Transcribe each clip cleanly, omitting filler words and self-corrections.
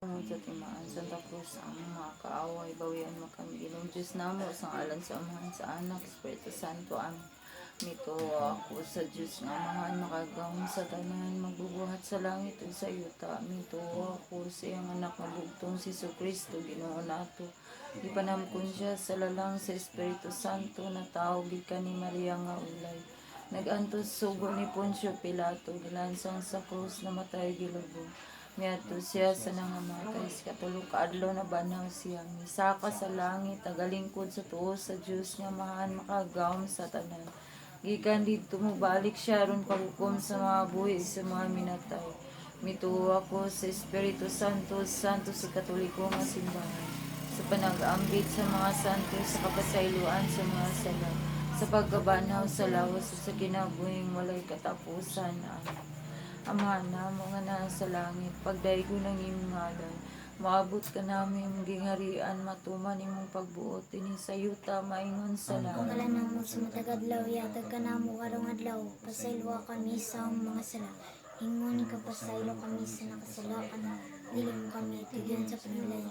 Sa timaan, Santa Cruz, ang mga kaaway, bawian mo kami, Ginong Diyos namo, sa ngalan sa Amahan, sa Anak, Espiritu Santo, amin. Mito ako sa Diyos nga amahan, makagawin sa tanan, magbubuhat sa langit o sa yuta. Mito ako sa iyang anak na bugtong si Kristo, Ginoo nato. Ipanamkon siya sa lalang sa Espiritu Santo, na tao gikan ni Maria nga ulay. Nagantos sugo ni Poncio Pilato, gilansang sa krus, namatay gilubong. Miadto siya sa nangamatay, sa katulog kaadlaw na banaw siya. Misaka sa langit, nagalingkod sa tuo sa Diyos nga mahan, makagawom sa tanan. Gikan dito mubalik siya ron paghukom sa mga buhi sa mga minatay. Mituo ako sa Espiritu Santo, Santo sa Katoliko nga simbahan, sa panag-ambit sa mga santo, sa kapasayloan sa mga sala, sa pagkabanaw sa lawas sa kinabuhing walay katapusan. Amen. Ama na mga nasa langit, pagdaigo ng imong ngalan, maabot ka namin imong gingharian, matuman imong pagbuot dinhi sa yuta maingon sa langit. Pangalan ng mo sa matagadlaw, yatag ka na mo karong adlaw, pasaylo kami sa mga sala. Ingon ka pasaylo kami sa nakasala ka na, dili mo kami tigyan sa panulay.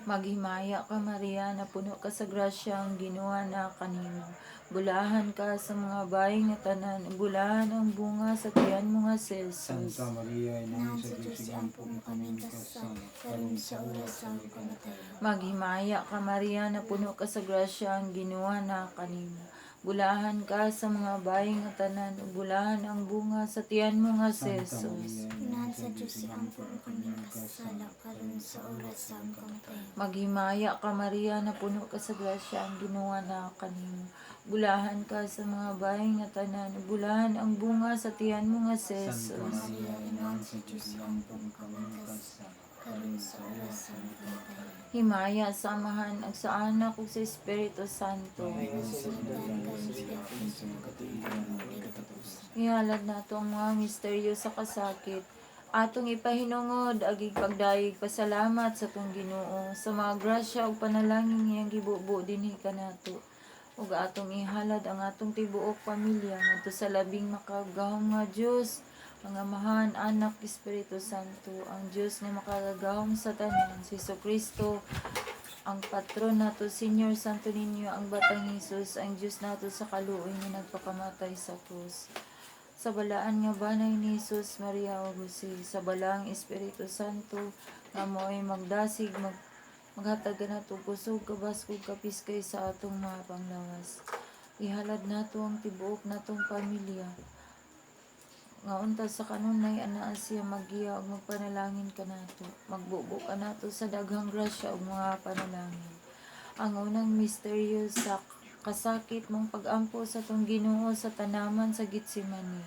Maghimaya ka Maria, na puno ka sa grasya, ang Ginoo na kanimo. Bulahan ka sa mga baying nga tanan, bulahan ang bunga sa tiyan mo nga si Jesus. Santa Maria, Inahan Ina sa sa Diyos, Diyos, iampo mo kami kasal, karon sa oras sa aming kamatayan. Maghimaya ka Maria, na puno ka sa grasya, ang Ginoo na kanimo. Bulahan ka sa mga baying nga tanan, bulahan ang bunga sa tiyan mo nga si Santa Jesus. Maria, Inahan sa Diyos, iampo mo kami kasal, karon sa oras sa aming kamatayan. Maghimaya ka Maria, na puno ka sa grasya, ang Ginoo na kanimo. Bulahan ka sa mga baying nga tanan, bulahan ang bunga sa tiyan mo nga si Santa Jesus. Maria, inahan sa Diyos, iampo mo kami kasal, karon sa oras sa aming kamatayan. Himaya sa Amahan, ag sa Anak, ug sa Espiritu Santo. Ihalad nato ang mga misteryo sa kasakit. Atong ipahinungod, agig pagdayeg pasalamat sa tong Ginoo, sa mga grasya ug panalangin niyang gibubo dinhi kanato. Ug atong ihalad ang atong tibuok pamilya ngadto sa labing makagahom nga Dios, ang Amahan, Anak, Espiritu Santo, ang Dios nga makagagahom sa tanan, si Kristo, ang patron nato, Senior Santo Niño, ang Batang Hesus, ang Diyos nato sa kaluoy nga nagpakamatay sa krus. Sa balaan nga banay ni Jesus, Maria o Jose, sa balaang Espiritu Santo, nga mo'y magdasig, maghatag ka nato kusog, kabaskog, kapiskay sa atong mga panglawas. Ihalad nato ang tibuok natong pamilya, nga unta sa kanunay anaa siya magiya ug magpanalangin kanato. Magbubo kanato sa daghang grasya ug mga panalangin. Ang unang misteryo sa kasakit mong pag-ampo sa tong Ginoo sa tanaman sa Getsemani.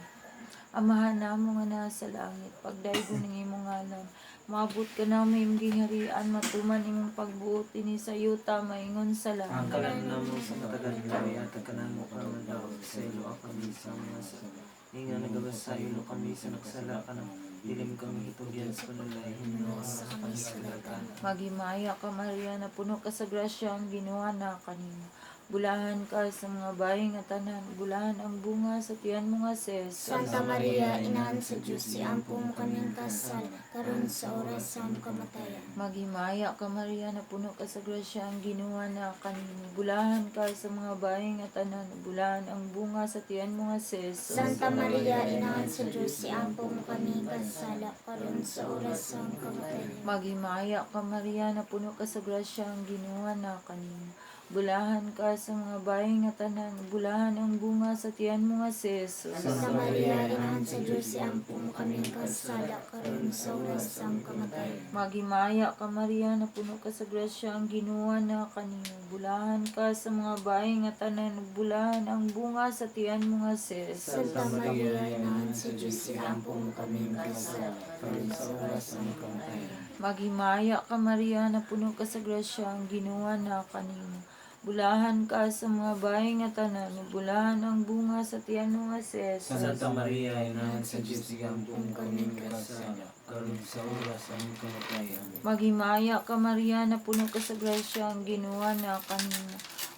Amahan namo nga naa sa langit, pagdaygo ning imong ngalan, maabot ka namin imong gingharian, matuman imong pagbuot dinhi sa yuta maingon sa langit. Ang kalan namo sa matagadlaw, yatag ka na mo karong adlaw, pasaylo kami sa mga sala. Inga nagabasaylo kami sa nagsala ka na, dilim kami itugyan sa panulay, hinuha sa kami sa kadaghan. Maghimaya ka Maria, na puno ka sa grasya, ang Ginoo na kanimo. Bulahan ka sa mga baying nga tanan, bulahan ang bunga sa tiyan mo nga si Jesus. Santa Maria, inahan sa Diyos, iampo mo kaming kasal, karon sa oras sa aming kamatayan. Maghimaya ka Maria, na puno ka sa grasya, ang Ginoo na kanimo. Bulahan ka sa mga baying nga tanan, bulahan ang bunga sa tiyan mo nga si Jesus. Santa Maria, inahan sa Diyos, iampo mo kaming kasal, karon sa oras sa aming kamatayan. Maghimaya ka Maria, na puno ka sa grasya, ang Ginoo na kanimo. Bulahan ka sa mga baying nga tanan, bulahan ang bunga sa tiyan mo nga si Jesus. Santa Maria, inahan sa Diyos, iampo mo kaming kasal, karon sa oras sa aming kamatayan. Maghimaya ka Maria, na puno ka sa grasya, ang Ginoo na kanimo. Bulahan ka sa mga baying nga tanan, bulahan ang bunga sa tiyan mo nga si Jesus. Santa Maria, inahan sa Diyos, iampo mo kaming kasal, karon sa oras sa aming kamatayan. Maghimaya ka Maria, na puno ka sa grasya, ang Ginoo na kanimo. Bulahan ka sa mga baying nga tanan, bulahan ang bunga sa tiyan mo nga si Jesus. Santa Maria, inahan sa Diyos, iampo mo kaming kaming kasala, karon sa oras sa aming kamatayan. Maghimaya ka Maria, na puno ka sa grasya, ang Ginoo na kanimo.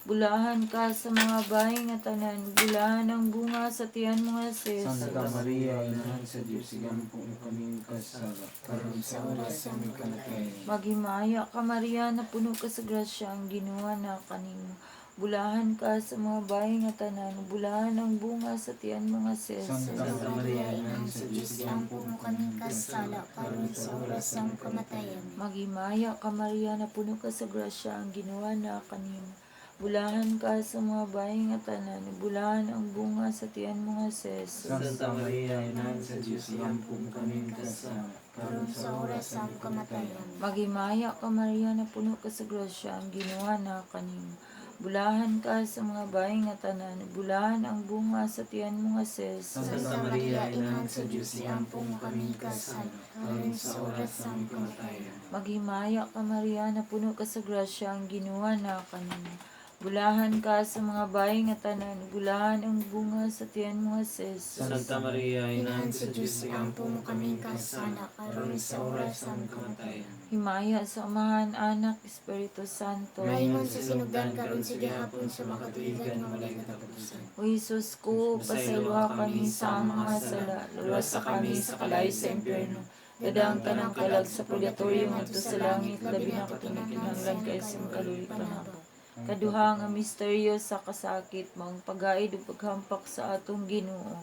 Bulahan ka sa mga bahay nga tanan, bulahan ang bunga sa tiyan mo nga sis. Santa Maria, Inahan sa Diyos, igampo mo kaming kasala, karon sa oras sa aming kamatayan. Maghimaya ka Maria, na puno ka sa grasya, ang Ginoo na kanimo. Bulahan ka sa mga bahay nga tanan, bulahan ang bunga sa tiyan mo nga sis. Santa Maria, Inahan sa Diyos, iampo mo kaming kasala, karon sa oras sa aming kamatayan. Maghimaya ka Maria, na puno ka sa grasya, ang Ginoo na kanimo. Bulahan ka sa mga bahay nga tanan, bulahan ang bunga sa tiyan mo nga sis. Santa Maria, Inahan sa Diyos, iampo mo kaming kasala, Karon sa oras sa aming kamatayan. Maghimaya ka Maria, na puno ka sa grasya, ang Ginoo na kanimo. Bulahan ka sa mga bahay nga tanan, bulahan ang bunga sa tiyan mo nga sis. Santa Maria, Inahan sa Diyos, iampo mo kaming kasala, karon sa oras sa aming kamatayan. Maghimaya ka Maria, na puno ka sa grasya, ang Ginoo na kanimo. Bulahan ka sa mga bahay nga tanan, bulahan ang bunga sa tiyan mo nga sis. Santa Maria, Inahan sa Diyos, iampo mo kaming kasala, karon sa oras sa aming kamatayan. Himaya sa Amahan, Anak, Espiritu Santo. Mahingon sa sinugdan karon sa gihapon sa makatuigan nga walay katapusan. O Jesus ko, pasalwa kami sa among mga sala, luwas sa kami sa kalay sa impyerno. Dadang ka ng kalag sa purgatorio ngadto sa langit, labi na katunag-kinahanglan kay sa kalulit panabo. Kaduha nga misteryo sa kasakit, maong pagaid ug paghampak sa atong Ginoo.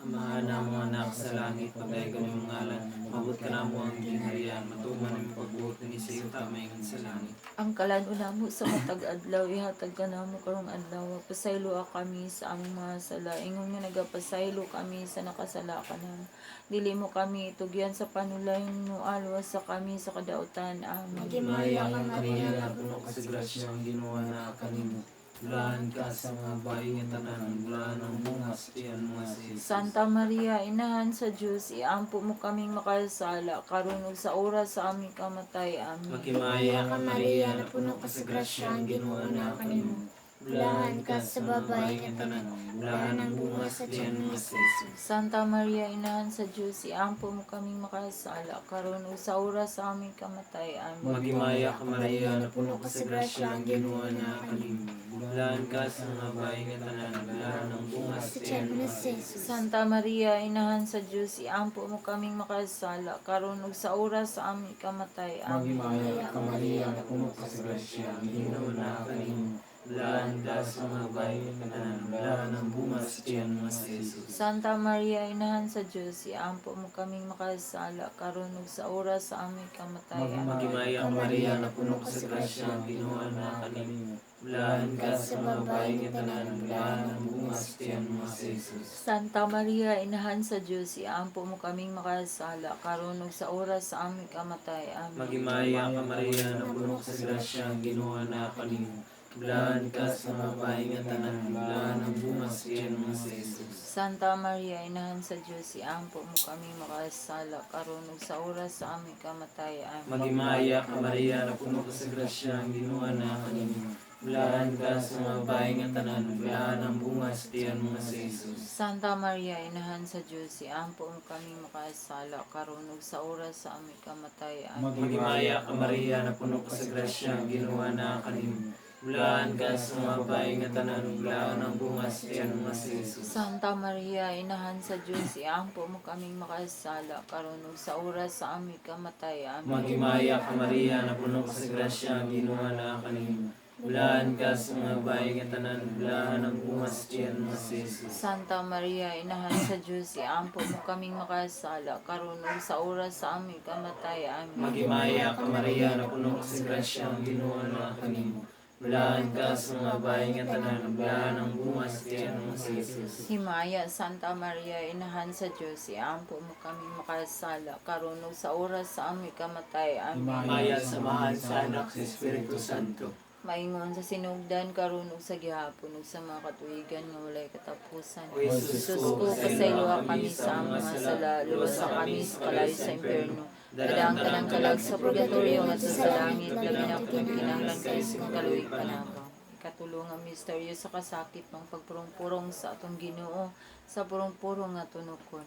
Amahan na mga anak sa langit, pagdaygon yung ngalan, mabot ka na mo ang gingharian, matuman ang pagbuot ni sa iyo, tamayon sa langit. Ang kalan-una mo sa matag adlaw, ihatag ka namo karong adlaw. Pasaylo kami sa aming mga sala, ingon nga nagapasaylo kami sa nakasala kanan. Dili mo kami itugyan sa panulayon mo, alwas sa kami sa kadautan. Amen. Maghimaya ka Maria, na puno ka sa grasya, ang Ginoo na kanimo. Bulahan ka sa mga bayi nga tanan, bulahan ang bunga sa tiyan mo nga sis. Santa Maria, Inahan sa Diyos, iampo mo kaming makasala, karon ug sa oras sa aming kamatay. Amen. Maghimaya ka Maria, na puno ka sa grasya, ang Ginoo na kanimo. Bulahan ka sa babae nga tanan, bulahan ang bunga sa tiyan mo nga sis. Santa Maria, Inahan sa Diyos, iampo mo kaming makasala, karon ug sa oras sa aming kamatay. Amen. Maghimaya ka Maria, na puno ka sa grasya, ang Ginoo na kanimo. Bulahan ka sa mga bayi nga tanan, bulahan ang bunga sa tiyan mo nga sis. Santa Maria, Inahan sa Diyos, iampo mo kaming makasala, karon ug sa oras sa aming kamatay. Amen. Maghimaya ka Maria, na puno ka sa grasya, ang Ginoo na kanimo. Bulahan ka sa mga bayi nga tanan, bulahan ang bunga sa tiyan mo nga sis. Santa Maria, Inahan sa Diyos, iampo mo kaming makasala, karon ug sa oras sa aming kamatay. Amen. Maghimaya ka Maria, na puno ka sa grasya, ang Ginoo na kanimo. Bulahan ka sa mga bayi nga tanan, bulahan ang bunga sa tiyan mo nga sis. Santa Maria, Inahan sa Diyos, iampo mo kaming makasala, karon ug sa oras sa aming kamatay. Amen. Maghimaya ka Maria, na puno ka sa grasya, ang Ginoo na kanimo. Bulahan ka sa mga bayi nga tanan, bulahan ang bunga sa tiyan mo nga sis. Santa Maria, Inahan sa Diyos, iampo mo kaming makasala, karon ug sa oras sa aming kamatay. Amen. Maghimaya ka Maria, na puno ka sa grasya, ang Ginoo na kanimo. Bulahan ka sa mga bayi nga tanan, bulahan ang bunga sa tiyan mo nga sis. Santa Maria, Inahan sa Diyos, iampo mo kaming makasala, karon ug sa oras sa aming kamatay. Amen. Maghimaya ka Maria, na puno ka sa grasya, ang Ginoo na kanimo. Bulahan ka sa mga bayi nga tanan, bulahan ang bunga sa tiyan mo nga sis. Santa Maria, Inahan sa Diyos, iampo mo kaming makasala, karon ug sa oras sa aming kamatay. Amen. Maghimaya ka Maria, na puno ka sa grasya, ang Ginoo na kanimo. Bulahan ka sa mga bayi nga tanan, bulahan ang bunga sa tiyan mo nga sis. Santa Maria, Inahan sa Diyos, iampo mo kaming makasala, karon ug sa oras sa aming kamatay. Amen. Maghimaya ka Maria, na puno ka sa grasya, ang Ginoo na kanimo. Bulahan ka sa mga bayi nga tanan, bulahan ang bunga sa tiyan mo nga sis. Himaya, Santa Maria, Inahan sa Diyos, iampo mo kaming makasala, karon ug sa oras sa aming kamatay. Amen. Himaya sa mahal sa anak sa Espiritu Santo. Maingon sa sinugdan, karon ug sa gihapon ug sa mga katuigan nga walay katapusan. O Jesus ko, pasayloa kami sa among mga sala, luwas sa kami sa kalay sa impyerno. Dadang ka ng kalag sa purgatorio at sa langit, labi na kung kinahanglan kayo sa kaluig panabo. katulungan misteryo sa kasakit ng pagpurong-purong sa atong Ginoo sa purong-purong nga tunukon.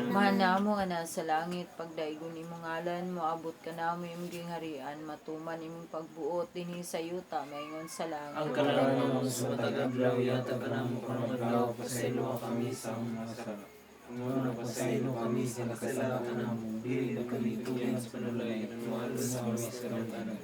Manamo nga nasa langit, pagdaigon imong ngalan, moabot ka namo imong gingharian, matuman imong pagbuot dinhi sa yuta, maingon sa langit. Ang kalangit sa matag adlaw yatag kanamo karong adlaw, pasaylo kami sa mga sala. Muna pasaylo kami sa kasalanan namo, dili kami tuyan sa panulay, nuwalo sa kami sa kadaghanan.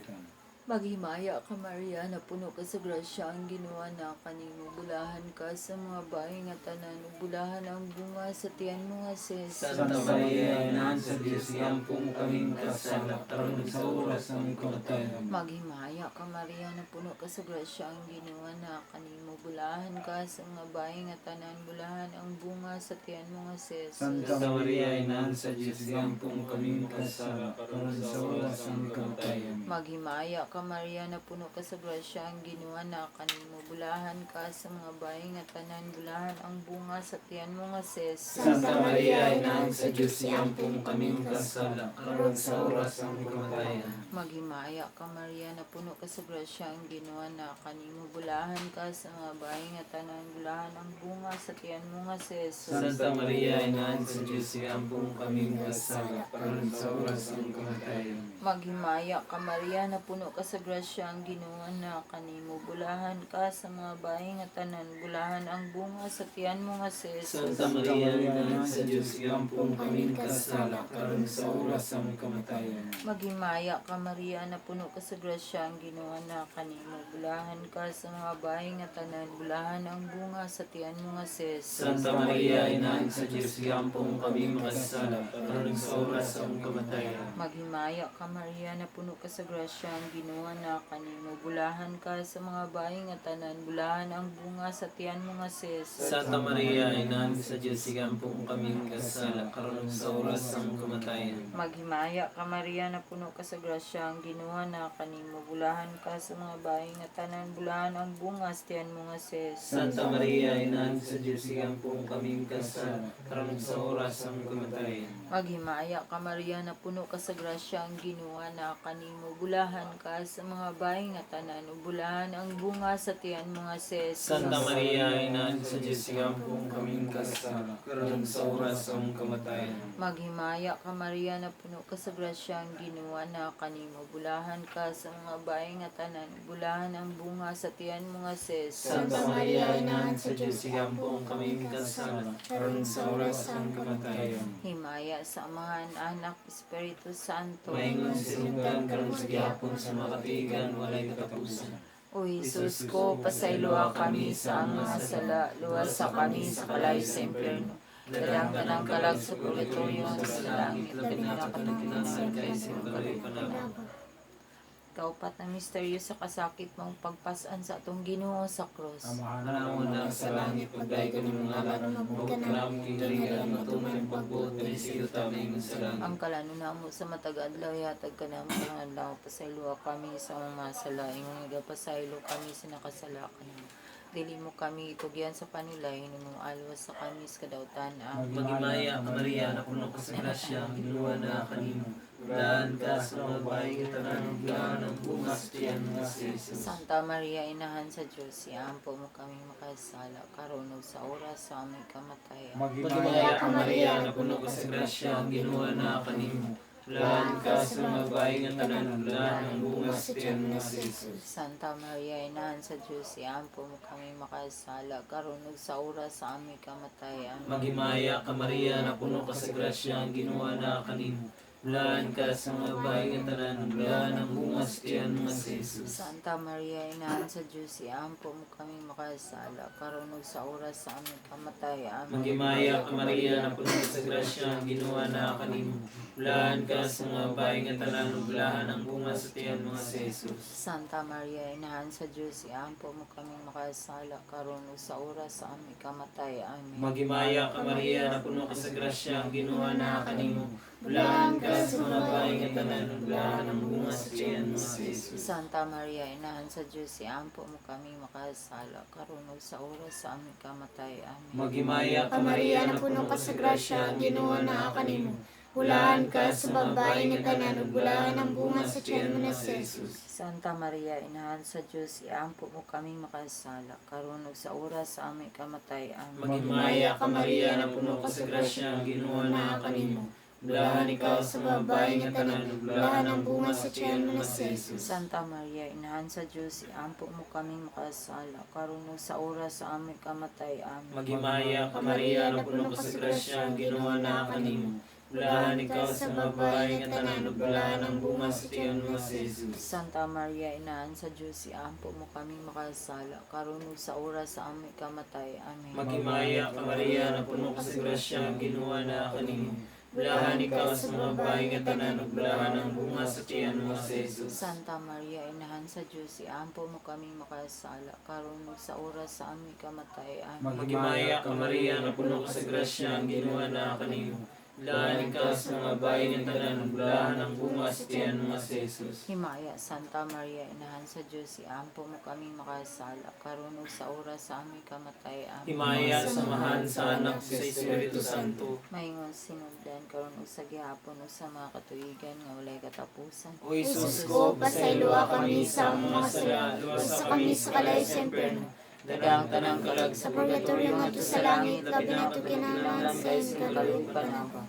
Maghimaya ka Maria, na puno ka sa grasya, ang Ginoo na kanimo, bulahan ka sa mga bahay nga tanan, bulahan ang bunga sa tiyan mo nga sis. Santa Maria, Inahan sa Diyos, iyampong kaming kasala, karon sa oras ng kamatayan. Maghimaya ka Maria, na puno ka sa grasya, ang Ginoo na kanimo, bulahan ka sa mga bahay nga tanan, bulahan ang bunga sa tiyan mo nga sis. Santa Maria, Inahan sa Diyos, iyampong kaming kasala, karon sa oras ng kamatayan. Maghimaya ka Maria, na puno ka sa grasya, ang Ginoo na kanimo, bulahan ka sa mga bahay nga tanan, bulahan ang bunga sa tiyan mo nga sis. Santa Maria, Inahan sa Diyos, iyampong kaming kasala, karon sa oras ng kamatayan. Maghimaya ka Maria, na puno ka sa grasya, ang Ginoo na kanimo, bulahan ka sa mga bahay nga tanan, bulahan ang bunga sa tiyan mo nga sis. Santa Maria, Inahan sa Diyos, iyampong kaming kasala, karon sa oras ng kamatayan. Maghimaya ka Maria, na puno ka sa grasya, ang Ginoo na kanimo, bulahan ka sa mga bahay nga tanan, bulahan ang bunga sa tiyan mo nga sis. Santa Maria, Inahan sa Diyos, iyampong kaming kasala, karon sa oras ng kamatayan. Maghimaya ka Maria, na puno ka sa grasya, ang Ginoo na kanimo, bulahan ka sa mga bahay nga tanan, bulahan ang bunga sa tiyan mo nga sis. Santa Maria, Inahan sa Diyos, iyampong kaming kasala, karon sa oras ng kamatayan. Maghimaya ka Maria, na puno ka sa grasya, ang Ginoo na kanimo, bulahan ka sa mga bahay nga tanan, bulahan ang bunga sa tiyan mo nga sis. Santa Maria, Inahan sa Diyos, iyampong kaming kasala, karon sa oras ng kamatayan. Maghimaya ka Maria, na puno ka sa grasya, ang Ginoo na kanimo, bulahan ka sa mga bahay nga tanan, bulahan ang bunga sa tiyan mo nga sis. Santa Maria, Inahan sa Diyos, iyampong kaming kasala, karon sa oras ng kamatayan. Maghimaya ka Maria, na puno ka sa grasya, ang Ginoo na kanimo, bulahan ka sa mga bahay nga tanan, bulahan ang bunga sa tiyan mo nga sis. Santa Maria, Inahan sa Diyos, iyampong kaming kasala, karon sa oras ng kamatayan. Maghimaya ka Maria, na puno ka sa grasya, ang Ginoo na kanimo, bulahan ka sa mga bahay nga tanan, bulahan ang bunga sa tiyan mo nga sis. Santa Maria, Inahan sa Diyos, iyampong kaming kasala, karon sa oras ng kamatayan. Himaya sa Amahan, Anak, Espiritu Santo. Maingon sinugan karon sa gihapon sa mga katigan, walay katapusan. O Jesus ko, pasayloa kami sa among mga sala, luwasa kami sa kalayo sa impyerno. Dalang ka ng kalag sa purgatorio sa langit, labi na katanginan kay Sinugari Panabo. Kaupat na misteryo sa kasakit mong pagpasan sa atong Ginoo sa krus. Amahan na sa langit, pagday ka ng mga alam, huwag kinarigan, matuman ang pagbuot, pinisiyo taming sa langit. Ang kalano namo sa matag-adlaw, yatag ka namo ng adlaw, pasaylo kami sa mga masala, ingong pasaylo kami sa nakasala kanimo. Dili mo kami itugyan sa panulay, nung alwas sa kami sa kadautan. Maghimaya ka Maria, na puno ka sa grasya, ang Ginoo na kanimo. Bulahan ka sa mga bahay nga tanan, bulahan ang bunga sa tiyan nga si Jesus. Santa Maria, Inahan sa Diyos, iampo mo kami makasala, karon ug sa oras sa aming kamatayan. Maghimaya ka Maria, na puno ka sa grasya, ang Ginoo na kanimo. Bulahan ka sa mga bahay nga tanan, bulahan ang bunga sa tiyan nga si Jesus. Santa Maria, Inahan sa Diyos, iampo mo kami makasala, karon ug sa oras sa aming kamatayan. Maghimaya ka Maria, na puno ka sa grasya, ang Ginoo na kanimo. Bulahan ka sa mga bahay nga tanan, bulahan ang bunga sa tiyan nga si Jesus. Santa Maria, Inahan sa Diyos, iampo mo kami makasala, karon ug sa oras sa aming kamatayan. Maghimaya ka Maria, na puno ka sa grasya, ang Ginoo na kanimo. Bulahan ka sa mga bahay nga tanan, bulahan ang bunga sa tiyan nga si Jesus. Santa Maria, Inahan sa Diyos, iampo mo kami makasala, karon ug sa oras sa aming kamatayan. Maghimaya ka Maria, na puno ka sa grasya, ang Ginoo na kanimo. Bulahan ka sa mga bahay nga tanan, bulahan ang bunga sa tiyan nga si Jesus. Santa Maria, Inahan sa Diyos, iampo mo kami makasala, karon ug sa oras sa aming kamatayan. Maghimaya ka Maria, na puno ka sa grasya, ang Ginoo na kanimo. Bulahan ka sa babae nga tanan, ug bulahan ang bunga sa tiyan mo na si Jesus. Santa Maria, Inahan sa Diyos, iampo mo kaming makasala, karon ug sa oras sa aming kamatay. Amen. Maghimaya ka Maria na puno ka sa grasya, ang Ginoo naa kanimo. Bulahan ikaw sa babae nga tanan, ug bulahan ang bunga sa tiyan mo na si Jesus. Santa Maria, Inahan sa Diyos, iampo mo kaming makasala, karon ug sa oras sa aming kamatay. Amen. Maghimaya ka Maria na puno ka sa grasya, ang Ginoo naa kanimo. Bulahan ikaw sa babae nga tanan, ug bulahan ang bunga sa tiyan mo si Jesus. Santa Maria, Inahan sa Diyos, iampo mo kaming makasala, karon ug sa oras sa aming kamatay. Amen. Maghimaya ka Maria na puno ka sa grasya, ang Ginoo naa kanimo. Bulahan ikaw sa babae nga tanan, ug bulahan ang bunga sa tiyan mo si Jesus. Santa Maria, Inahan sa Diyos, iampo mo kaming makasala, karon ug sa oras sa aming kamatay. Amen. Maghimaya ka Maria na puno ka sa grasya, ang Ginoo naa kanimo. Bulahan ikaw sa mga babae nga tanan, ug bulahan ang bunga sa tiyan mo si Jesus. Himaya, Santa Maria, Inahan sa Diyos, iampo mo kaming makasala, karon ug sa oras sa aming kamatay. Amen. Himaya samahan sa anak sa Espiritu Santo. Maingon sinugdan karon ug sa gihapon ug sa mga katuigan nga walay katapusan. O Jesus ko, pasayloa kami sa mga sala, sa kami sa kalay sa impyerno. Dagang tanang kalag sa Sa purgatorio nga to sa langit, labi na to kinahanglan sa sa iyong kalupan ako.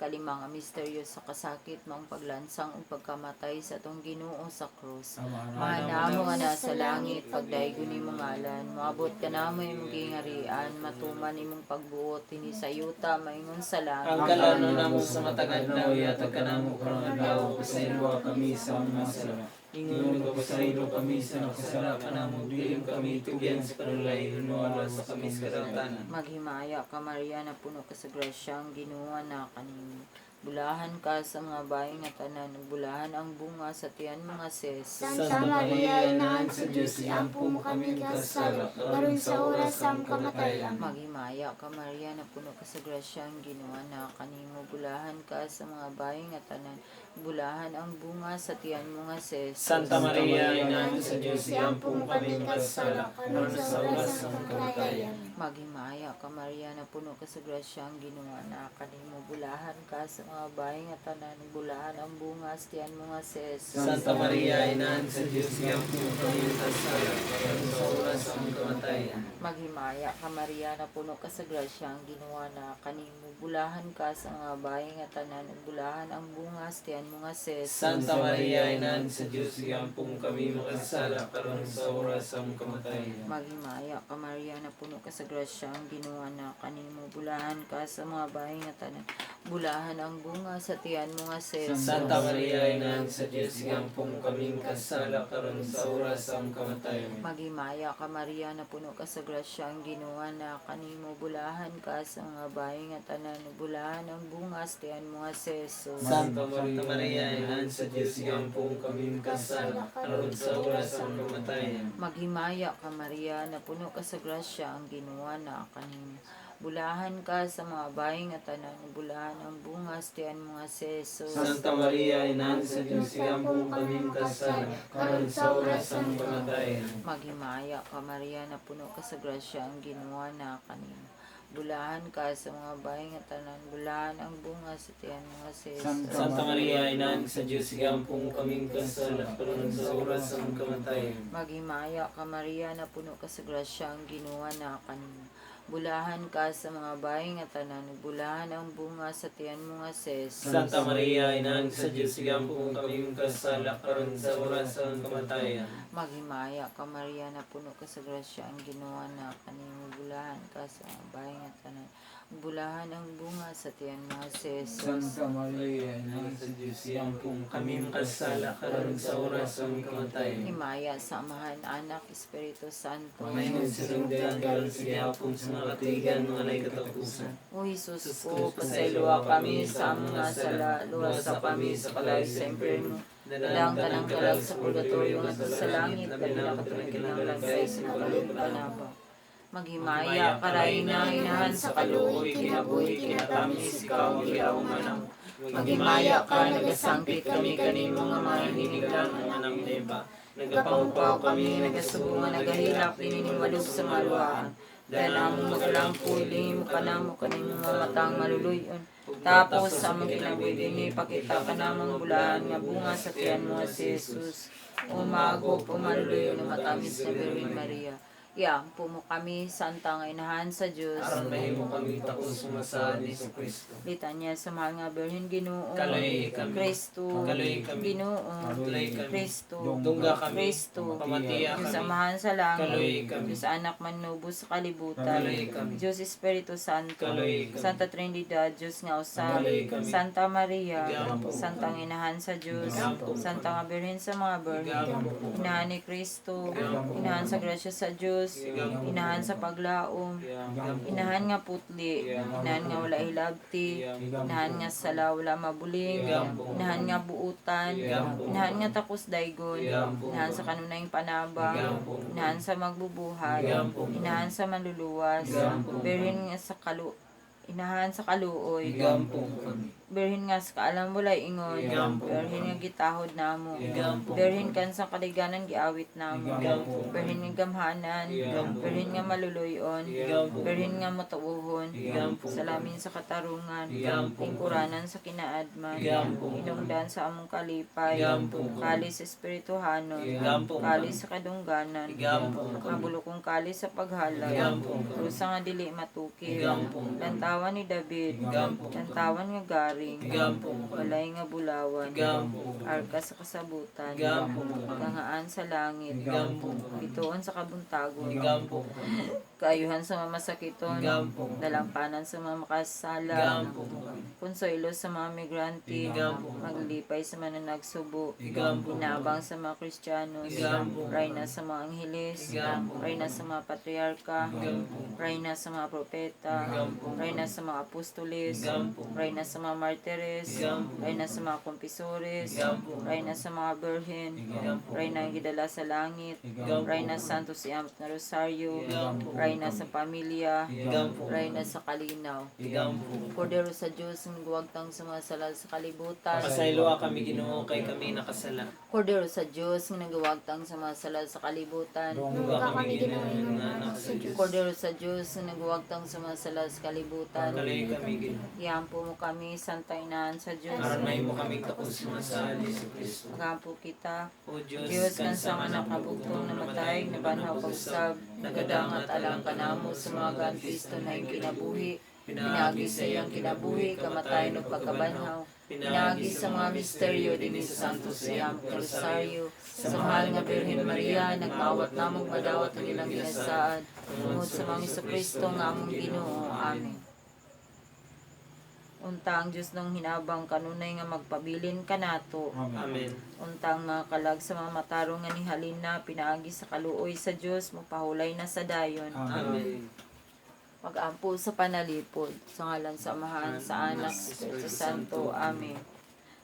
Kalimang ang misteryo sa kasakit maong paglansang ug pagkamatay sa atong Ginoo sa krus. Mahanamo nga nasa langit, pagdaygon imong ngalan, moabot ka namo imong gingarian, matuman imong pagbuot dinhi sa yuta maingon sa langit. Ang kalano namo sa matagad na uyatag ka namo karong adlaw, pasaylo kami sa mga sala. Ingon nga pasaylo kami sa nakasala ka namo, dili kami tugyan sa panulay, hinuala sa kami sa karautan. Maghimaya ka Maria na puno ka sa grasya, ang Ginoo na kanimo. Bulahan ka sa mga bayi nga tanan, ug bulahan ang bunga sa tiyan mga ses. Santa Maria, Inahan sa Diyos, iampo mo kami kasala, karon sa oras sa aming kamatayan. Maghimaya ka Maria na puno ka sa grasya, ang Ginoo na kanimo. Bulahan ka sa mga bayi nga tanan, bulahan ang bunga sa tiyan mga ses. Santa Maria, Inahan sa Diyos, iampo mo kami kasala, karon sa oras sa aming kamatayan. Maghimaya ka Maria na puno ka sa grasya, ang Ginoo na kanimo. Bulahan ka sa mga bayi nga tanan, bulahan ang bunga sa tiyan mga ses. Santa Maria, Inahan sa Diyos, iampo mo kami kasala, karon sa oras sa aming kamatayan. Maghimaya ka Maria na puno ka sa grasya, ang Ginoo na kanimo. Bulahan ka sa mga bayi nga tanan, bulahan ang bunga sa tiyan mga ses. Santa Maria, Inahan sa Diyos, iampo mo kami makasala, karon sa oras sa aming kamatayan. Maghimaya ka Maria na puno ka sa grasya, ang Ginoo na kanimo. Bulahan ka sa mga bayi nga tanan, bulahan ang bunga sa tiyan mga ses. Santa Maria, Inahan sa Diyos, iampo mo kami kasala, karon sa oras sa aming kamatayan. Maghimaya ka Maria na puno ka sa grasya, ang Ginoo na kanimo. Bulahan ka sa mga bayi nga tanan, bulahan ang bunga sa tiyan mga ses. Santa Maria, Inahan sa Diyos, iampo mo kami kasala, karon sa oras sa aming kamatayan. Maghimaya ka Maria na puno ka sa grasya, ang Ginoo na kanimo. Bulahan ka sa mga bayi nga tanan, bulahan ang bunga sa tiyan mga ses. Santa Maria, Inahan sa Diyos, iampo mo kami kasala, karon sa oras sa aming kamatayan. Maghimaya ka Maria na puno ka sa grasya, ang Ginoo na kanimo. Bulahan ka sa mga bayi nga tanan, bulahan ang bunga sa tiyan mga ses. Santa Maria, Inahan sa Diyos, iampo mo kami kasala, karon sa oras sa aming kamatayan. Maghimaya ka Maria na puno ka sa grasya, ang Ginoo na kanimo. Bulahan ka sa mga bayi nga tanan, bulahan ang bunga sa tiyan mga ses. Santa Maria, Inahan sa Diyos, iampo mo kami kasala, karon sa oras sa aming kamatayan. Maghimaya ka Maria na puno ka sa grasya, ang Ginoo na kanimo. Bulahan ka sa mga bayi nga tanan, bulahan ang bunga sa tiyan mga ses. Santa Maria, Inahan sa Diyos, iampo mo kami kasala, karon sa oras sa aming kamatayan. Himaya sa Amahan, Anak, Espiritu Santo. Mayroon sa rindan, karon sa gihapon sa mga katigan, mga nay katapusan. O Jesus ko, pasayloa kami sa mga sala, luwas sa kami sa kalay sa impyerno. Dalang tanang kalag sa purgatorio nga to sa langit, labi na katulang kinahanglan sa kalupan nabo. Maghimaya, karayna, inahan sa kaluoy, kinabuhi, kinatamis, ikaw, ilaw manang. Maghimaya ka, nagasangkit kami kanimo nga mga hiniglang nga nang neba. Nagapamupaw kami, nagasubungan, nagahilak, dinining walog sa maluhaan. dahil among magalampo, ilingin mo ka namo kaning mga matang maluluyon. Tapos sa among kinabuhi dinhi pakita ka namang bulahan nga bunga sa tiyan mo si Jesus. Umago pumaluloy na matamis na Birhen Maria. Iampo mo kami, Santa nga Inahan sa Diyos. Aron mahimo kami takos sumasaan ni Kristo. Litanya sa mahal nga Birhen Ginoo. Kaloy kami. Kristo. Kaloy kami. Ginoo. Kaloy kami. Kristo. Dungga kami. Kristo. Pamatiya Diyos kami. amahan sa langit. Kaloy kami. Diyos anak manubos sa kalibutan. Kaloy kami. Diyos Espiritu Santo. Kaloy kami. Santa Trinidad, Diyos nga usap. Kaloy kami. Santa Maria. Igampo. Santa Inahan sa Diyos. Igampo. Santa nga Birhen sa mga Birhen. Igampo. Inahan ni Kristo. Igampo. Inahan sa grasya sa Diyos. Igampo. Inahan sa paglaom. Inahan nga putli. Inahan nga wala hilabti. Inahan nga sala wala mabuling. Inahan nga buutan. Inahan nga takos daygon. Inahan sa kanunayng panabang. Inahan sa magbubuhat. Inahan sa manluluwas. Birhen nga sa inahan sa kaluoy. Igampo kami. Birhen nga sa kaalam walay ingon. Igampo. Birhen nga gitahod namo. Igampo. Birhen kan sa kaliganan giawit namo. Igampo. Birhen nga gamhanan. Igampo. Birhen nga maluluyon. Igampo. Birhen nga matuuhon. Igampo. Salamin sa katarungan. Igampo. Tingkuranan sa kinaadman. Igampo. Inungdan sa among kalipay. Igampo. Kalis espirituhanon. Igampo. Kalis sa kadungganan. Igampo. Mabulokong kalis sa paghalay. Igampo. Rusa nga dili matukil. Igampo. Lantawan ni David. Igampo. Lantawan nga garing. Igampo. Walay nga bulawan. Igampo. Arka sa kasabutan. Igampo. Kangaan sa langit. Igampo. Bituon sa kabuntagon. Igampo. Kaayuhan sa mamasakiton. Igampo. Dalampanan sa mga makasala. Igampo. Konsoilo sa mga migrante. Igampo. Maglipay sa mga nagsubo. Igampo. Inabang sa mga Kristiyanos. Igampo. Rayna sa mga angheles. Igampo. Rayna sa mga patriarka. Igampo. Rayna sa mga propeta. Igampo. Rayna sa mga apostoles. Igampo. Rayna sa mga martires. Igampo. Rayna sa mga kompisores. Igampo. Rayna sa mga birhen. Igampo. Rayna ang gidala sa langit. Igampo. Rayna Santo si Amt na Rosario. Igampo. Rayna sa pamilya. Igampo. Rayna sa kalinaw. Igampo. Kordero sa Diyos, ang guwagtang sa mga salal sa kalibutan. Pasayloa kami Ginoo kay kami nakasala. Kordero sa Diyos, ang nagawagtang sa mga salal sa kalibutan. Dungga kami Ginoo nga anak sa Diyos. Kordero sa Diyos, ang nagawagtang sa mga salal sa kalibutan. Kaloy kami Ginoo. Iampo mo kami, Santa Inahan sa Diyos. Aron mahimo kami takos sumasaan ni Kristo. Magampo kita. O Diyos, Diyos kan sa anak kabugtong namatay, nabanhaw pagsab, nagadangat alang kanamo sa mga gantisto na yung kinabuhi. Pinagi sa iyang kinabuhi, kamatay no pagkabanhaw. Pinagi sa mga misteryo din sa Santo Siyam Rosario. Sa mahal nga Birhen Maria, nagmawat namong madawat ang ilang ginasaan. Tungod sa mga Kristo nga among Ginoo. Amen. Untang Diyos nang hinabang kanunay nga magpabilin ka nato. Amen. Untang mga kalag sa mga matarong nga ni Halina, pinaagi sa kaluoy sa Diyos, mapahulay na sa dayon. Amen. Pag-ampo sa panalipod, sa ngalan sa Amahan, sa Anak, sa Espiritu Santo. Amen.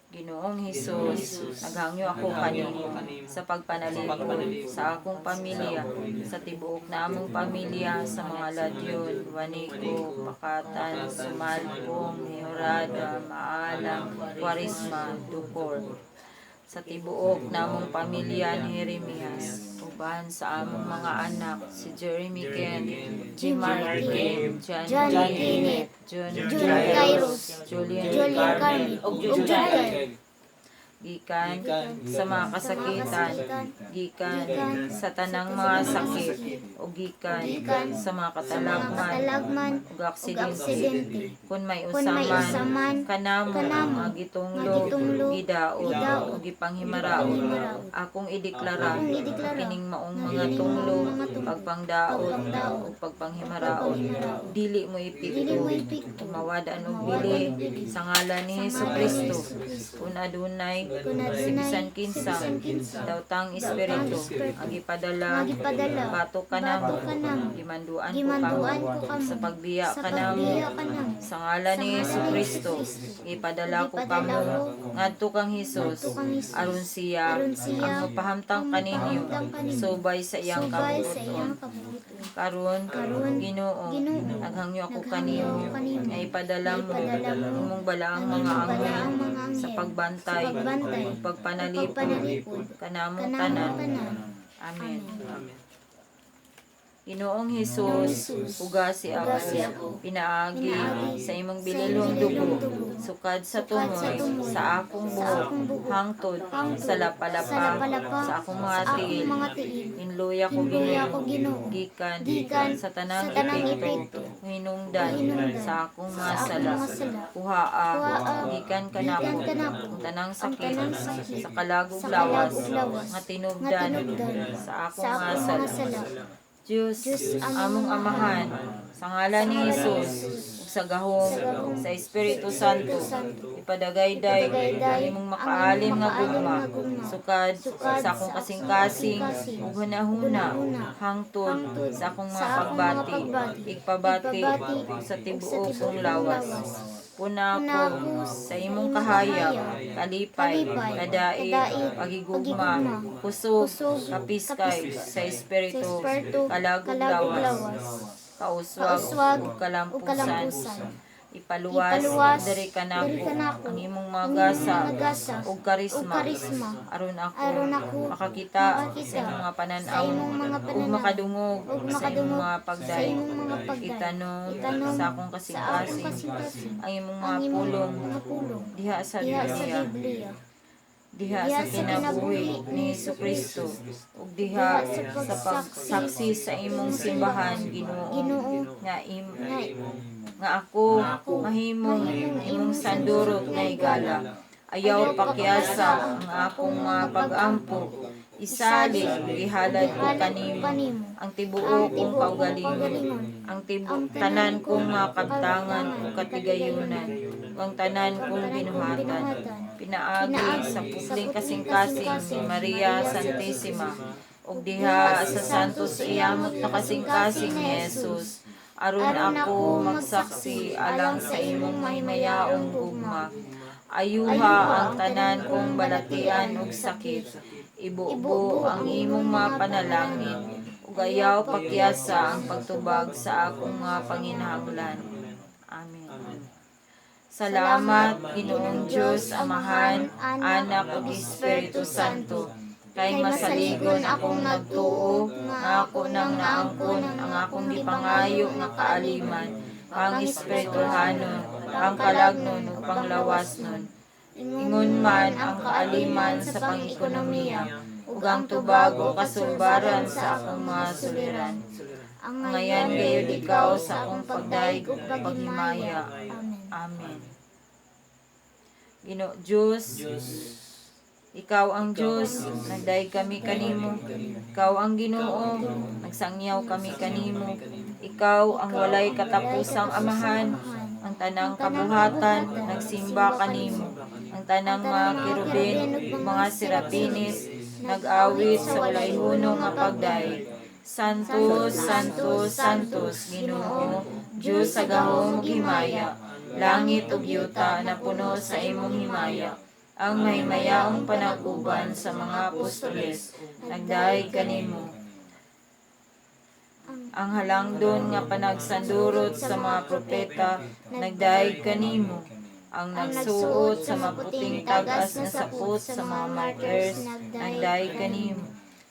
Ginoong Hesus, naghangyo ako kanimo sa pagpanalipod sa akong pamilya, sa tibuok na among pamilya, sa mga ladyon, Waniko, Pakatan, Sumalpong, Niorada, Maalam, Quaresma, Dukor. Sa tibuok na among pamilya ni Jeremias, uban sa among mga anak, si Jeremy Ken, Jimar Kim, John Kenneth, John Kairos, Julian Carmen, o Julian gikan sa mga kasakitan, gikan sa tanang mga sakit, o gikan sa mga katalagman, ug aksidente, kung may usaman, kanamo, mga gitunglo, gidaot, o gipanghimaraot, akong ideklara, kining maong mga tunglo, pagpangdaot, o pagpanghimaraot, dili mo ipikto, mawadaan og bili, sa ngalan ni Jesucristo, kung adunay bisan kinsa daotang espiritu ang ipadala batok ka namo gimanduan ko kamo sa pagbiya ka namo sa ngalan ni Jesucristo ipadala ko kamo ngadto kang Hesus aron siya ang mapahamtang kaninyo subay sa iyang kabubuton karon Ginoo naghangyo ako kanimo nga ipadala mo imong balaang mga anghel sa pagbantay ug pagpanalipod kanamo tanan. Amen. Amen. Ginoong Hesus, ugasi ako, pinaagi sa imong bililong dugo, sukad sa tumoy, sa akong buhok, hangtod, sa lapalapa, sa akong mga tiil, inluya ko Ginoo, gikan sa tanang epekto, hinungdan sa akong mga sala, kuhaa, gikan kanako, ang tanang sakit, sa kalagog lawas, nga tinubdan sa akong mga sala. Diyos, among amahan, sa ngalan ni Jesus, ug sa gahom, sa Espiritu Santo, ipadagayday, ang imong makaalim nga gugma, sukad sa akong kasing-kasing, ug hunahuna, hangtod sa akong mga pagbati, igpabati sa tibuok kong lawas. Puna ko sa imong kahayag, kalipay, kadait, pagigugma, kusog, kapiskay, sa Espiritu, kalagog lawas, kauswag, ug kalampusan, ipaluwas, diri kanako, ang imong mga gasa, ug karisma, aron ako makakita sa imong mga pananaw, ug makadungog sa imong mga pagdayon, itanom sa akong kasing-kasing, ang imong mga pulong, diha sa Biblia, diha sa kinabuhi ni Jesucristo, ug diha sa pagsaksi sa imong simbahan, Ginoo, nga ako mahimong imong sandurot nga higala. Ayaw pakyasa ang akong mga pag-ampo, isalig, ihalad ko kanimo, ang tibuok kong kaugalingon, ang tanan kong mga kabtangan o katigayunan, ang tanan kong binuhatan, pinaagi sa publing kasing-kasing ni Maria Santissima, ug diha sa santos iyamot na kasing-kasing ni Jesus, aron ako magsaksi alang sa imong mahimayaong gugma. Ayuha ang tanan kong balatian ug sakit, ibubo ang imong mga panalangin, ug ayaw pakyasa ang pagtubag sa akong mga panginahanglan. Amen. Salamat, Ginoong Diyos, Amahan, Anak ug Espiritu Santo, kay masaligon akong nagtuo, nga ako nang naangkon ang akong gipangayo nga kaaliman, ang espirituhanon, ang kalagnon ug panglawasnon. Ingon man ang kaaliman sa pang-ekonomiya, ug ang tubag o kasulbaran sa akong mga suliran. Ang ngayon gayud ikaw sa akong pagdaig ug paghimaya. Amen. Ginoo Diyos, ikaw ang Diyos, nagdaig kami kanimo. Ikaw ang Ginoo, nagsangyaw kami kanimo. Ikaw ang walay katapusang amahan, ang tanang kabuhatan, nagsimba kanimo. Ang tanang mga kirubin, mga serapinis, nag-awit sa walay hunong nga pagdaig. Santos, Santos, Santos, Ginoo, Diyos sa gahom ug himaya, langit ug yuta na puno sa imong himaya. Ang mahimayaong panaguban sa mga apostoles, nagdaig kanimo. Ang halangdon nga panagsandurot sa mga propeta, nagdaig kanimo. Ang nagsuot sa maputing tagas na sapot sa mga martyrs, nagdaig kanimo.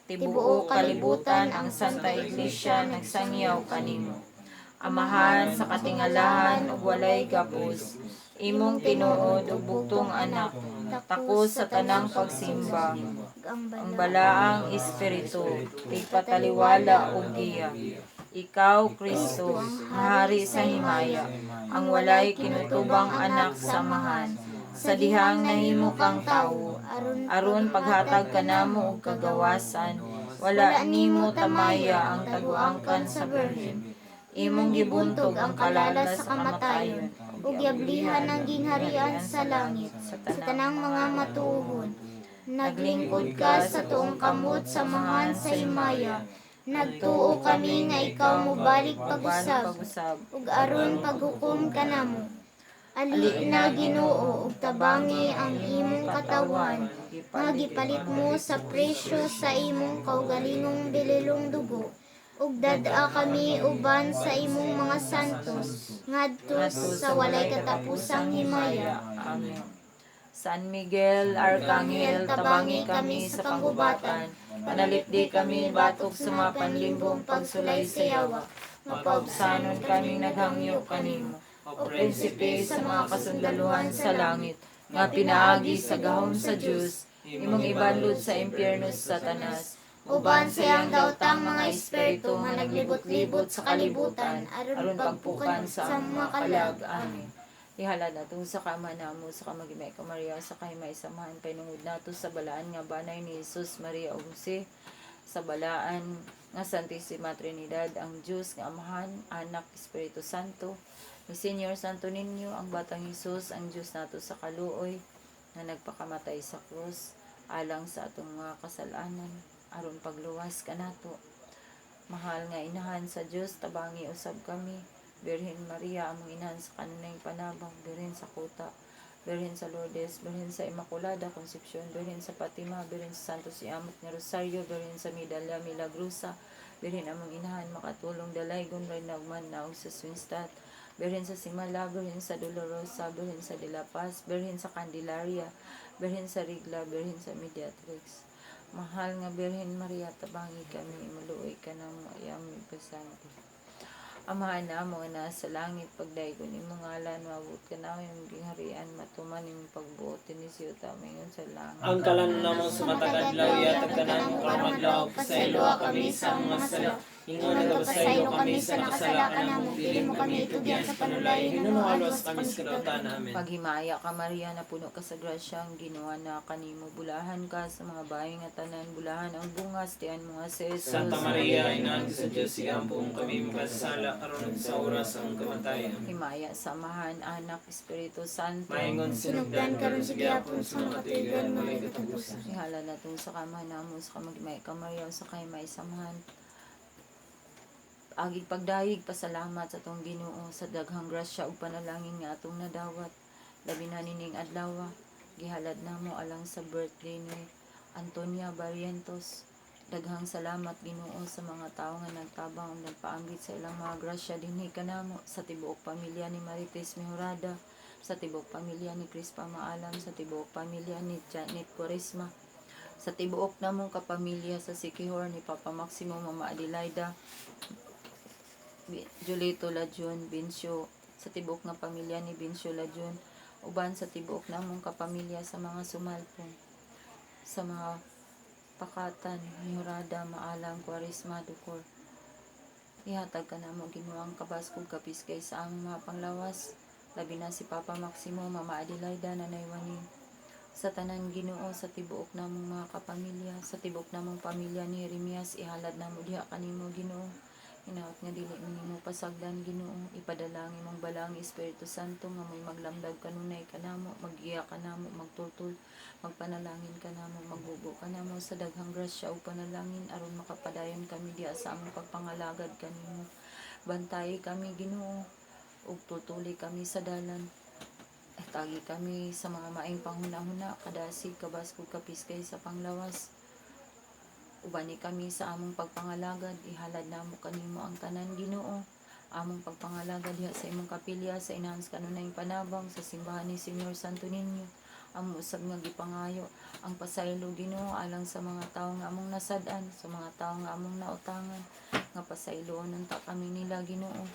Tibuok kalibutan ang Santa Iglesia, nagsangyaw kanimo. Amahan sa katingalahan ug walay gapos, imong tinuod ug bugtong anak, takos sa tanang pagsimba, ang balaang espiritu, tigpataliwala ug giya. Ikaw, Kristo, Hari sa himaya, ang walay kinutubang anak samahan, sa dihang nahimo kang tawo, aron paghatag kanamo og kagawasan, wala nimo tamaya ang taguangkan sa Birhen. Imong gibuntog ang kalala sa kamatayon, ug yablihan ang gingharian sa langit, sa tanang mga matuhon. Naglingkod ka sa tuong kamot samahan sa himaya, nagtuo kami nga ikaw mubalik pag-usab, ug aron paghukom kanamo. Ali na Ginoo, ug tabangi ang imong katawan, nga gipalit mo sa presyo sa imong kaugalingong bililong dugo, ug dad-a kami uban sa imong mga santos, ngadto sa walay katapusang himaya. Amen. San Miguel, Arkanghel, tabangi kami sa panggubatan. Panalipdi kami batok sa mga panlimbong pagsulay sa yawa. Mapaubsanon kami naghangyo kanimo. O prinsipe sa mga kasundaluhan sa langit, nga pinaagi sa gahom sa Diyos, imong ibanlod sa impyerno sa Satanas. Uban sa iyang daotang mga espiritu nga naglibot-libot sa kalibutan, aron pagpukan sa mga kalag. Amen. Ihalad nato sa kama namo sa kamagimay ka Maria sa kahimay samahan painungod nato sa balaan nga banay ni Jesus, Maria ug Jose, sa balaan nga Santissima Trinidad, ang Diyos nga Amahan, Anak, Espiritu Santo. Ni Senyor Santo ninyo ang batang Jesus, ang Diyos nato sa kaluoy nga nagpakamatay sa krus alang sa atong mga kasalanan aron pagluwas kanato. Mahal nga inahan sa Diyos, tabangi usab kami. Birhen Maria, among inahan sa kanunay panabang, birhen sa Kuta, birhen sa Lourdes, birhen sa Immaculada Concepcion, birhen sa Fatima, birhen sa Santos Iamot nga Rosario, birhen sa Medalla Milagrosa, birhen among inahan makatulong dalaygon ray nagman naog sa Swinstadt, birhen sa Simala, birhen sa Dolorosa, birhen sa De La Paz, birhen sa Candelaria, birhen sa Rigla, birhen sa Mediatrix. Mahal nga Birhen Maria, tabangi kami, maluoy ka na mo, ayami pasanti. Amahan na mo nga nasa langit, pagdaygon imong ngalan, mabot ka na yung gingharian, matuman imong pagbuot, tinisiyo tamingon sa langit. Ang kalan namang sumatagadlaw, yatag ka namo karong adlaw, pasaylo kami sa mga sala. Ingon nagapasaylo kami sa nakasalakan namo, dili mo kami itugyan sa panulay, hinunuhalos kami sa kadautan namin. Paghimaya ka Maria, na puno ka sa grasya, ang ginawa na kanimo, bulahan ka sa mga bahay nga tanan, bulahan ang bungas, tiyan mo nga si Jesus. Santa Maria, Ina sa Diyos, siampong kami magkasala, karon sa oras ang kamatayan. Himaya, samahan, Anak, Espiritu Santo. Maingon Sinugdan karon sa gihapon sa mga katigan nga may katapusan. Ihala na itong sa kamahan namo, sa kamagmay kamariyaw, sa kaymay samahan. Agig pagdayig, pasalamat sa itong Ginoo sa daghang grasya ug panalangin nga atong nadawat. Labi na nining adlaw, gihalad namo alang sa birthday ni Antonia Barrientos. Daghang salamat Ginoo sa mga tawo nga nagtabang ug nagpaambit sa ilang mga grasya dinhi kanamo, sa tibuok pamilya ni Marites Mejorada, sa tibuok pamilya ni Crispa Maalam, sa tibuok pamilya ni Janet Quaresma, sa tibuok namong kapamilya sa Sikihor ni Papa Maximo, Mama Adelaida, Julito Lajon, Bincio, sa tibuok nga pamilya ni Bincio Lajon, uban sa tibuok namong kapamilya sa mga sumalpong, sa mga Pakatan, Mejorada, Maalam, Quaresma, Ducor. Ihatag ka namo Ginuang kabaskog kapiskay sa among mga panglawas, labi na si Papa Maximo, Mama Adelaida, Nanay Waning, sa tanan Ginoo, sa tibuok namong mga kapamilya, sa tibuok namong pamilya ni Jeremias, ihalad namo diha kanimo Ginoo. Hinaot nga dili minimo pasagdan Ginoo, ipadalangin imong balang Espiritu Santo nga may maglamdag kanunay kanamo, magiya kanamo, magtultul, magpanalangin kanamo, magbubo kanamo sa daghang grasya ug panalangin aron makapadayon kami diha sa among pagpangalagad kanimo. Bantayi kami Ginoo ug tutuli kami sa dalan. Tagi kami sa mga maing panghuna-huna, kadasig, kabaskog, kapiskay sa panglawas. Ubani kami sa among pagpangalagad, ihalad namo kanimo ang tanan Ginoo. Among pagpangalagad diha sa imong kapilya, sa inahang kanunay panabang, sa simbahan ni Senyor Santo Niño. Among usab nga gipangayo ang pasaylo Ginoo alang sa mga tawo nga among nasad-an, sa mga tawo nga among nautangan, nga pasayloon unta kami nila Ginoo.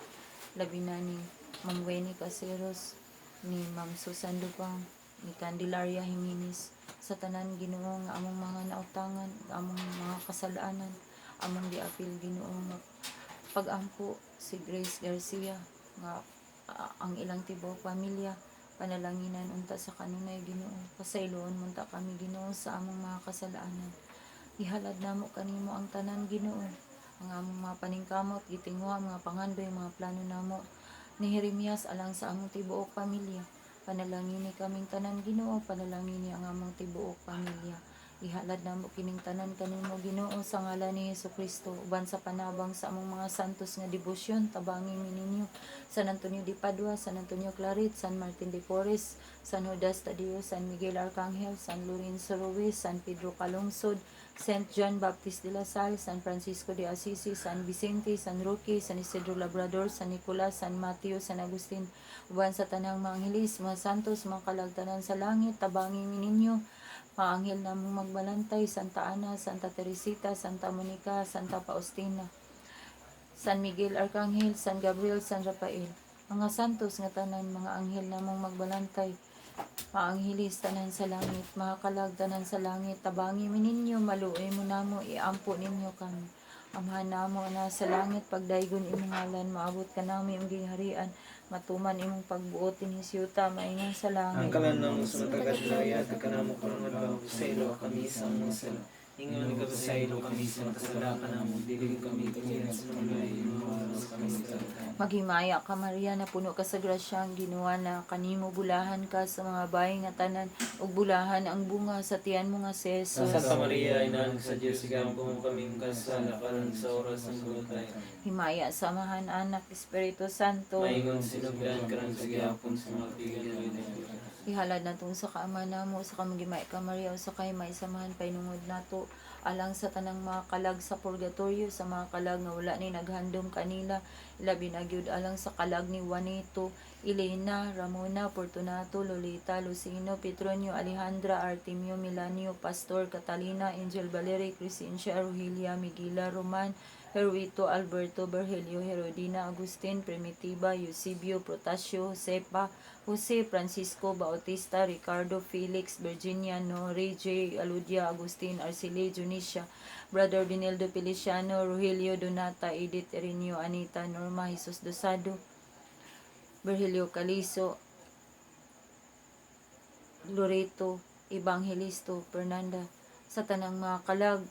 Labi na ni Ma'am Weni Caseros, ni Ma'am Susan Lupang, ni Candelaria Jimenez, sa tanan Ginoo nga among mga nautangan, among mga kasalaanan, among giapil Ginoo nga pag-ampo si Grace Garcia nga ang ilang tibuok pamilya, panalanginan unta sa kanunay Ginoo, pasayloon munta kami Ginoo sa among mga kasalaanan. Ihalad namo kanimo ang tanan Ginoo, ang among mga paningkamot, gitingwa, mga pangandoy, mga plano namo ni Jeremias alang sa among tibuok pamilya. Panalangin ni kaming tanan Ginoo, panalangin ni ang among tibuok pamilya. Ihalad namo kining tanan kanimo Ginoo sa ngalan ni Hesukristo uban sa panabang sa among mga santos nga debosyon tabangin ninyo San Antonio de Padua, San Antonio Claret, San Martin de Porres, San Judas Tadeo, San Miguel Arcangel, San Lorenzo Ruiz, San Pedro Calungsod, Saint John Baptist de la Salle, San Francisco de Assisi, San Vicente, San Roque, San Isidro Labrador, San Nicolas, San Mateo, San Agustin, uban sa tanang mga angelis, mga santos, mga kalagtanan sa langit, tabangin ninyo mga anghel namong magbalantay, Santa Ana, Santa Teresita, Santa Monica, Santa Faustina, San Miguel Arcangel, San Gabriel, San Rafael, mga santos nga tanan, mga anghel namong magbalantay, mga anghelis tanan sa langit, mga kalagtanan sa langit, tabangi mininyo, maluoy mo namo, iampo ninyo kami. Amahan namo na sa langit, pagdaygon imong ngalan, maabot ka namo imong gingharian, matuman imong pagbuot ni siyuta, maingon sa Ang langit. kalan ng sumatagat na yata ka na mo karong adlaw sa ilo kami sa mga sala. Ingon ka sa ilo kami sa kasala ka na mo dilim kami tugian sa mulay inuwas kami sa Maghimaya ka Maria na puno ka sa grasya ang Ginoo na kanimo bulahan ka sa mga bayi nga tanan ug bulahan ang bunga sa tiyan mo nga si Jesus. Santa Maria, Ina sa Diyos, igampo mo kaming kasala karon sa oras ng gumatay. Himaya samahan anak Espiritu Santo. Maingon sinugdan karon sa gihapon sa mga pigan. Ihalad natong sa kaama namo sa kamagimay ka Maria o sa kay may samahan painungod nato alang sa tanang mga kalag sa purgatorio sa mga kalag nga wala ni naghandom kanila labi na gyud alang sa kalag ni Juanito, Elena, Ramona, Fortunato, Lolita, Lucino, Petronio, Alejandra, Artemio, Milanio, Pastor, Catalina, Angel Valerie, Crescencia, Rogelia, Miguela, Roman, Heruito, Alberto, Berhelio, Herodina, Agustin, Primitiva, Eusebio, Protasio, Josepa, Jose, Francisco, Bautista, Ricardo, Felix, Virginia, Nori, J. Aludia, Agustin, Arceli, Junicia, Brother Binildo Feliciano, Rogelio, Donata, Edith, Erinio, Anita, Norma, Jesus Dosado, Virgilio Calizo, Loreto, Evanghelisto, Fernanda, sa tanang mga kalag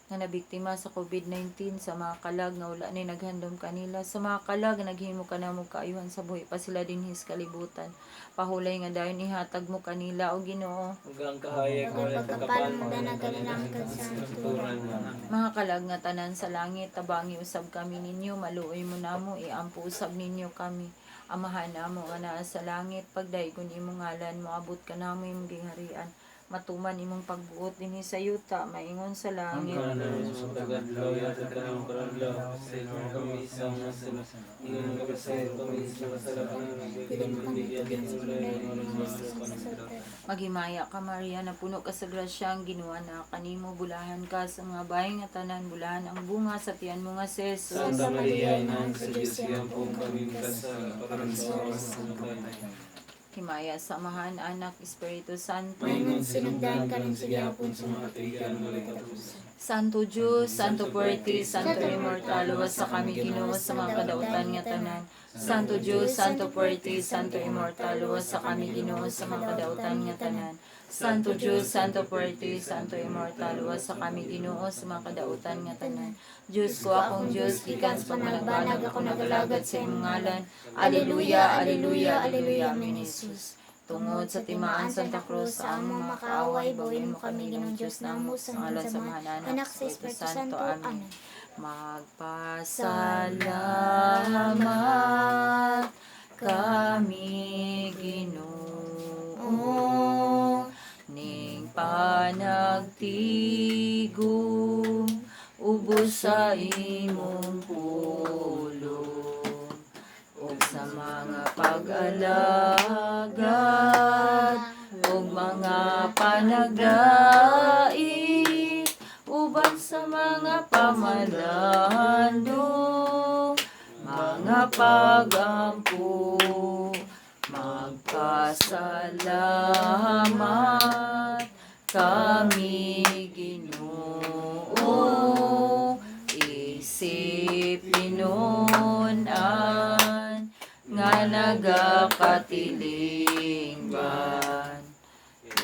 nga nabiktima sa COVID-19, sa mga kalag nga wala ni naghandom kanila, sa mga kalag nga naghimo ka na mo kaayuhan sa buhi pa sila dinhis kalibutan. Pahulay nga dayon ihatag mo kanila o Ginoo. Hanggang kahayag mo Pagay at pagkapal mo na nagalinangkad sa turan. Mga kalag nga tanan sa langit, tabangi usab kami ninyo, maluoy mo namo, iampo usab ninyo kami. Amahan namo nga naa sa langit, pagdaygon imong ngalan, moabot ka namo imong gingharian. Matuman imong pagbuot dinhi sa yuta, maingon sa Ang langit. kanan sa tagadlaw yata ka ng karadlaw sa ilo kami sa mga sala. Ingon ka sa ilo kami sa kasala ka ng Dilim kami tugian sa mulay inuwas kami sa Maghimaya ka Maria na puno ka sa grasya ang Ginoo na kanimo bulahan ka sa mga bayi nga tanan bulahan ang bunga sa tiyan mo nga si Jesus. Santa Maria, Ina sa Diyos, iampo kaming kasala karon sa oras ng gumatay. Himaya samahan anak Espiritu Santo. Maingon sinugdan ka ng sa gihapon sa mga pigan muli katapusan. Santo Diyos, Santo Puerti, Santo Immortal, luwas sa kami Ginoo sa mga kadautan nga tanan. Santo Diyos, Santo Puerti, Santo Immortal, luwas sa kami Ginoo sa mga kadautan nga tanan. Santo Diyos, Santo Puerti, Santo Immortal, luwas sa kami Ginoo sa mga kadautan nga tanan. Diyos ko akong Diyos, gikan sa panagbanag ako nagalagad sa imong ngalan. Alleluia, Alleluia, Alleluia, Amen, Jesus. Tungod sa timaan Santa Cruz sa among makaaway, bawin mo kami Ginoong Diyos namo sa ngalan sa mga anak sa Espiritu Santo. Amen. Magpasalamat kami Ginoo ning panagtigom ubos sa imong pulong ug sa mga pag-alagad ug mga panagdait uban sa mga pamalandong mga pagampo magpasalamat kami Ginoo isip pinunan nga nagakatilingban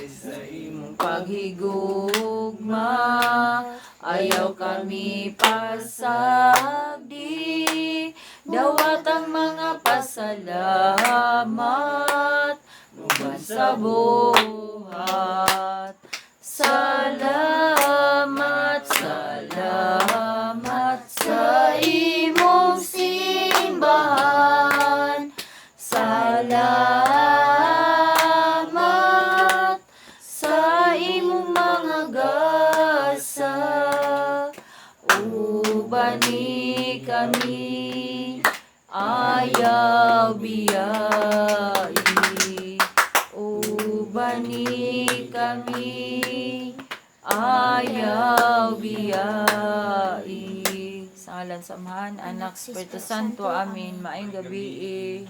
sa imong paghigugma ayaw kami pasagdi dawat ang mga pasalamat uban sa buhat salamat bani kami ayaw biyai. O bani kami ayaw biyai. Sa ngalan sa Amahan, Anak, Espiritu Santo. Amin. Maayong gabi.